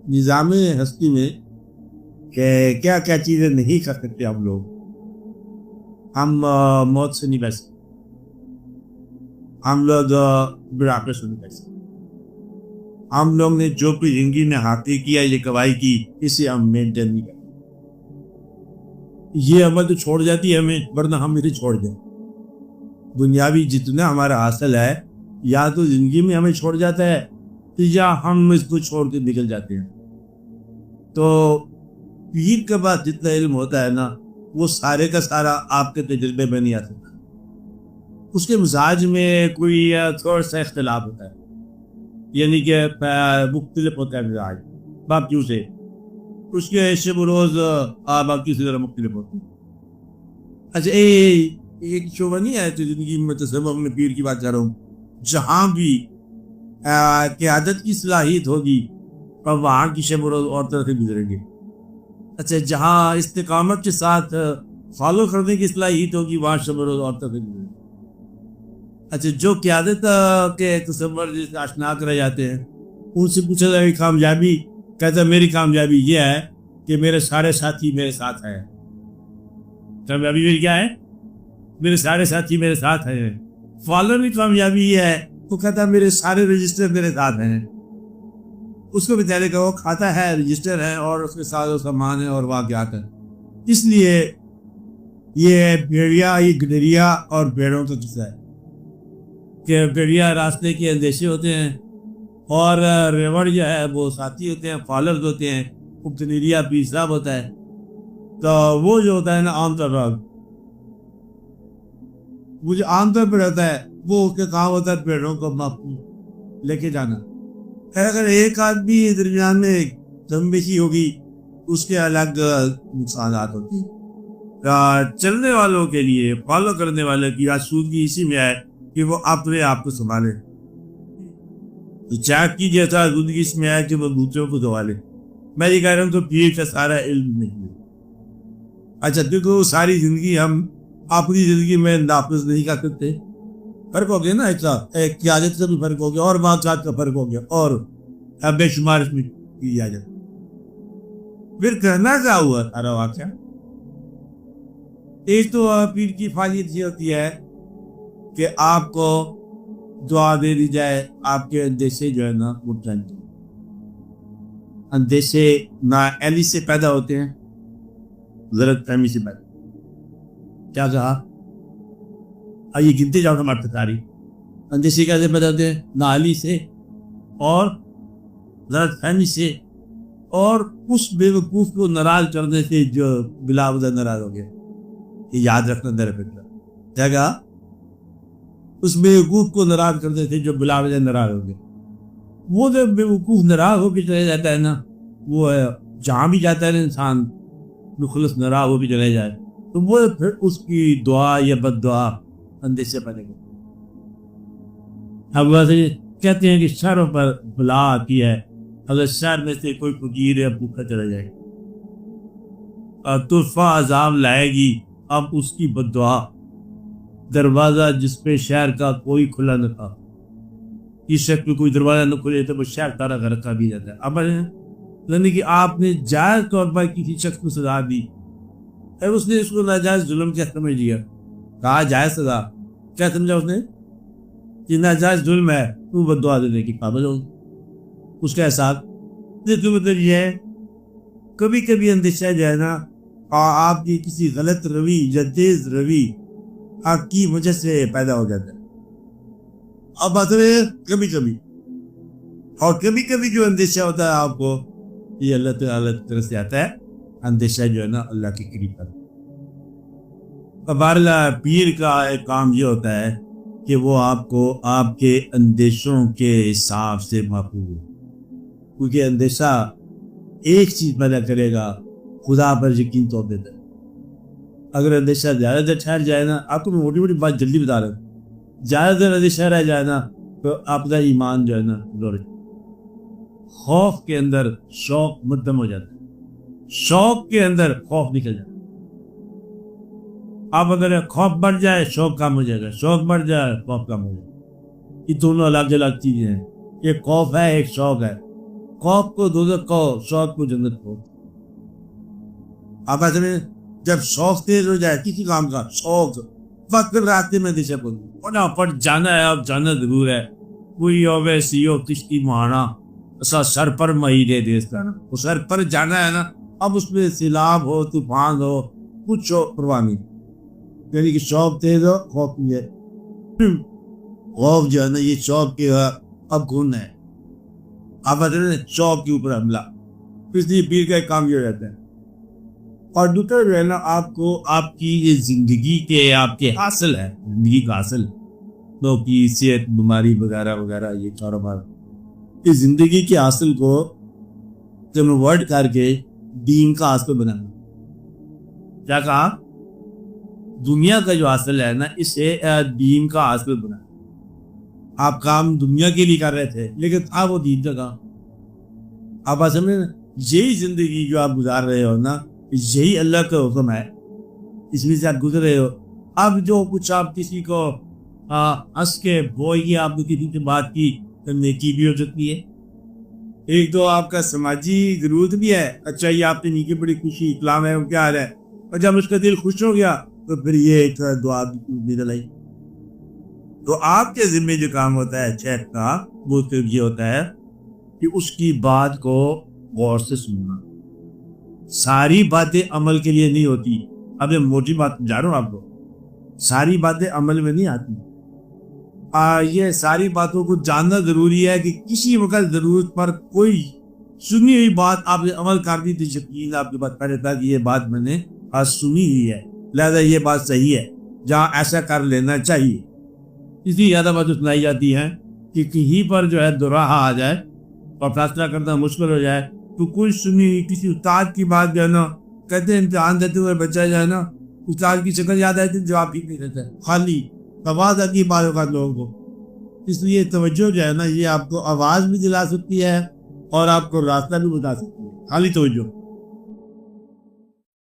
نظام ہستی میں کہ کیا کیا چیزیں نہیں کر سکتے ہم لوگ. ہم موت سے نہیں بچ سکتے, ہم لوگ بڑھاپے سے نہیں بچ سکتے. ہم لوگ نے جو بھی زندگی میں حاصل کیا, یہ کمائی کی, اسے ہم مینٹین نہیں کرتے. یہ عمل تو چھوڑ جاتی ہے ہمیں, ورنہ ہم اسے چھوڑ دیں. دنیاوی جتنا ہمارا حاصل ہے, یا تو زندگی میں ہمیں چھوڑ جاتا ہے, یا ہم اس کو چھوڑ کے نکل جاتے ہیں. تو پیر کے پاس جتنا علم ہوتا ہے نا, وہ سارے کا سارا آپ کے تجربے میں نہیں آ سکتا. اس کے مزاج میں کوئی تھوڑا سا اختلاف ہوتا ہے, یعنی کہ مختلف ہوتا ہے مزاج باقیوں سے. اس کے شب و روز باقی سے ذرا مختلف ہوتے ہیں. اچھا ایک شعبہ نہیں ہے زندگی میں, تصوف میں پیر کی بات کر رہا ہوں, جہاں بھی قیادت کی صلاحیت ہوگی اور وہاں کی شب و روز اور طرح سے گزریں گے. اچھا جہاں استقامت کے ساتھ فالو کرنے کی صلاحیت ہوگی, وہاں شب و روز اور طرح سے گزریں گے. اچھا جو قیادت کے تصور جیسے آشنا کرے جاتے ہیں, ان سے پوچھا جائے کامیابی, کہتا ہے میری کامیابی یہ ہے کہ میرے سارے ساتھی میرے ساتھ ہیں. کامیابی میری کیا ہے؟ میرے سارے ساتھی میرے ساتھ ہیں. فالو کی کامیابی یہ ہے, وہ کہتا ہے میرے سارے رجسٹر میرے ساتھ ہیں. اس کو بتانے کا وہ کھاتا ہے, رجسٹر ہے, اور اس کے ساتھ وہ سامان ہے اور واقعات ہے. اس لیے یہ بھیڑیا, یہ گڈریا اور بھیڑوں کا قصہ ہے کہ بھیڑیا راستے کے اندیشے ہوتے ہیں, اور ریوڑ جو ہے وہ ساتھی ہوتے ہیں, فالرز ہوتے ہیں, گڈریا پیر صاحب ہوتا ہے. تو وہ جو ہوتا ہے نا عام طور پر, وہ جو عام طور پر رہتا ہے, وہ اس کے کام ہوتا ہے بھیڑوں کو محفوظ لے کے جانا. اگر ایک آدمی درمیان میں دمبیشی ہوگی, اس کے الگ نقصانات ہوتے ہیں. چلنے والوں کے لیے, فالو کرنے والے کی آسودگی اسی میں ہے کہ وہ اپنے آپ کو سنبھالے. چاک کی جیسا زندگی اس میں ہے کہ وہ دوسروں کو سنبھالے. میں یہ کہہ رہا ہوں تو پیر کا سارا علم نہیں ہے. اچھا کیونکہ وہ ساری زندگی ہم اپنی زندگی میں نافذ نہیں کر سکتے. فرق ہو گیا نا, ایک قیادت سے بھی فرق ہو گیا, اور واقعات کا فرق ہو گیا, اور بے شمار اس میں کی جا جاتا. پھر کہنا کیا ہوا سارا واقعہ؟ ایک تو پیر کی فعالیت یہ ہوتی ہے کہ آپ کو دعا دے دی جائے, آپ کے اندیشے جو ہے نا وہ ٹھن جائیں. اندیشے نااہلی سے پیدا ہوتے ہیں, غلط فہمی سے پیدا. کیا کہا؟ یہ گنتے جاؤ ہمارے تاریخ. اندیشے کیسے پیدا ہوتے ہیں؟ نااہلی سے, اور غلط فہمی سے, اور اس بے وقوف کو ناراض کرنے سے جو بلا وجہ ناراض ہو گیا. یہ یاد رکھنا در فکر. کیا کہا؟ اس بے وقوف کو ناراض کرنے سے جو بلا وجہ ناراض ہو گیا. وہ جو بے وقوف ناراض ہو کے چلے جاتا ہے نا, وہ جہاں بھی جاتا ہے انسان مخلص ناراض ہو کے چلے جائے, تو وہ پھر اس کی دعا یا بد دعا اندیشے پڑے گا. اب ویسے کہتے ہیں کہ شہروں پر بلا آتی ہے, اگر شہر میں سے کوئی فقیر یا بھوکا چلا جائے اور طرفہ عذاب لائے گی, اب اس کی بد دعا. دروازہ جس پہ شہر کا کوئی کھلا نہ تھا, اس شخص پہ کوئی دروازہ نہ کھلے تو وہ شہر سارا گھر کا بھی جاتا ہے. اب یعنی کہ آپ نے جائز طور پر کسی شخص کو سزا دی, اور اس نے اس کو ناجائز ظلم کیا سمجھ لیا, کہا جائز سزا, کیا سمجھا اس نے کہ ناجائز ظلم ہے, تو بد دعا دینے کی قابل ہوگی. اس کا احساس تو مطلب یہ ہے, کبھی کبھی اندیشہ جو ہے نا, اور آپ کی کسی غلط روی یا تیز روی آپ کی وجہ سے پیدا ہو جاتا ہے. اب بات ہے کبھی کبھی, اور کبھی کبھی جو اندیشہ ہوتا ہے آپ کو, یہ اللہ تعالیٰ کی طرف سے آتا ہے. اندیشہ جو ہے نا اللہ کے قریب کرتا ہے. بہرحال پیر کا ایک کام یہ ہوتا ہے کہ وہ آپ کو آپ کے اندیشوں کے حساب سے محفوظ ہو, کیونکہ اندیشہ ایک چیز پیدا کرے گا, خدا پر یقین توڑ دیتا ہے. اگر اندیشہ زیادہ دیر ٹھہر جائے نا, آپ کو میں موٹی موٹی بات جلدی بتا رہا ہوں, زیادہ دیر اندیشہ رہ جائے نا تو آپ کا ایمان جو ہے نا لڑ جائے. خوف کے اندر شوق مدم ہو جاتا ہے, شوق کے اندر خوف نکل جاتا ہے. اب اگر خوف بڑھ جائے شوق کم ہو جائے گا, شوق بڑھ جائے خوف کم ہو جائے گا. یہ دونوں الگ الگ چیزیں ہیں. ایک خوف ہے, ایک شوق ہے. خوف کو دوزخ کہو، شوق کو جنت کہو. آپ ایسے میں جب شوق تیز ہو جائے کسی کام کا، شوق وقت راستے میں دشا بولنا پر جانا ہے، اب جانا ضرور ہے. کوئی ہوے سیو کشتی مہانا ایسا سر پر مہی دے دیس کا نا، وہ سر پر جانا ہے نا. اب اس میں سیلاب ہو، طوفان ہو، کچھ ہو، پرواہ نہیں. یعنی کہ شوق تیز ہو، خوف نہیں ہے. خوف جو ہے نا یہ شوق کے اب گن ہے. آپ شوق کے اوپر حملہ، اس لیے پیر کا ایک کام یہ رہتا ہے. اور دوسرا جو ہے نا آپ کو آپ کی یہ زندگی کے آپ کے حاصل ہے، زندگی کا حاصل تو کی صحت، بیماری وغیرہ وغیرہ، یہ کاروبار، اس زندگی کے حاصل کو کنورٹ کر کے دین کا حاصل بنانا. کیا کہا؟ دنیا کا جو حاصل ہے نا اسے دین کا حاصل بنانا. آپ کام دنیا کے لیے کر رہے تھے لیکن تھا وہ دین کا کام. آپ اصل میں یہی زندگی جو آپ گزار رہے ہو نا، یہی اللہ کا حکم ہے، اس میں سے آپ گزر رہے ہو. اب جو کچھ آپ کسی کو ہنس کے بوئیے، آپ نے کسی سے بات کی تو نیکی بھی ہو سکتی ہے. ایک تو آپ کا سماجی ضرورت بھی ہے. اچھا یہ آپ نے نیکی بڑی خوشی اسلام ہے وہ کیا حال ہے، اور جب اس کا دل خوش ہو گیا تو پھر یہ ایک دعا نکل آئی. تو آپ کے ذمہ جو کام ہوتا ہے شیخ کا، وہ صرف یہ ہوتا ہے کہ اس کی بات کو غور سے سننا. ساری باتیں عمل کے لیے نہیں ہوتی. اب یہ موٹی بات جا رہا ہوں آپ کو، ساری باتیں عمل میں نہیں آتی. یہ ساری باتوں کو جاننا ضروری ہے کہ کسی وقت ضرورت پر کوئی سنی ہوئی بات آپ نے عمل کر دی تو یقین آپ کے پاس پہلے تھا کہ یہ بات میں نے آج سنی ہوئی ہے، لہذا یہ بات صحیح ہے، جہاں ایسا کر لینا چاہیے. اس لیے زیادہ باتیں سنائی جاتی ہیں کہ کہیں پر جو ہے دوراہا آ جائے اور فیصلہ کرنا مشکل ہو جائے تو کوئی سنی کسی استاد کی بات جو ہے نا، کہتے ہیں امتحان دیتے ہوئے بچہ جو ہے نا استاد کی شکل یاد آتی ہے، جواب ٹھیک نہیں رہتا ہے، خالی آواز آتی ہے بعض اوقات لوگوں کو. اس لیے توجہ جو ہے نا یہ آپ کو آواز بھی دلا سکتی ہے اور آپ کو راستہ بھی بتا سکتی ہے، خالی توجہ.